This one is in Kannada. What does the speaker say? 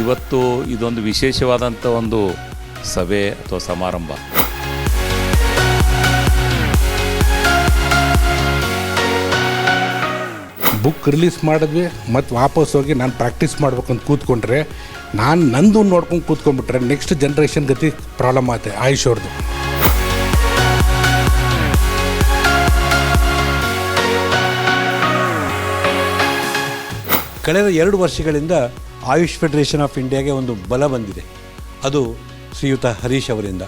ಇವತ್ತು ಇದೊಂದು ವಿಶೇಷವಾದಂಥ ಒಂದು ಸಭೆ ಅಥವಾ ಸಮಾರಂಭ. ಬುಕ್ ರಿಲೀಸ್ ಮಾಡಿದ್ವಿ ಮತ್ತು ವಾಪಸ್ ಹೋಗಿ ನಾನು ಪ್ರಾಕ್ಟೀಸ್ ಮಾಡ್ಬೇಕಂತ ಕೂತ್ಕೊಂಡ್ರೆ ನಾನು ನಂದು ನೋಡ್ಕೊಂಡು ಕೂತ್ಕೊಂಡ್ಬಿಟ್ರೆ ನೆಕ್ಸ್ಟ್ ಜನ್ರೇಷನ್ ಗತಿ ಪ್ರಾಬ್ಲಮ್ ಆಗುತ್ತೆ ಆಯುಷ್ ಅವ್ರದ್ದು. ಕಳೆದ 2 ವರ್ಷಗಳಿಂದ ಆಯುಷ್ ಫೆಡರೇಷನ್ ಆಫ್ ಇಂಡಿಯಾಗೆ ಒಂದು ಬಲ ಬಂದಿದೆ. ಅದು ಶ್ರೀಯುತ ಹರೀಶ್ ಅವರಿಂದ.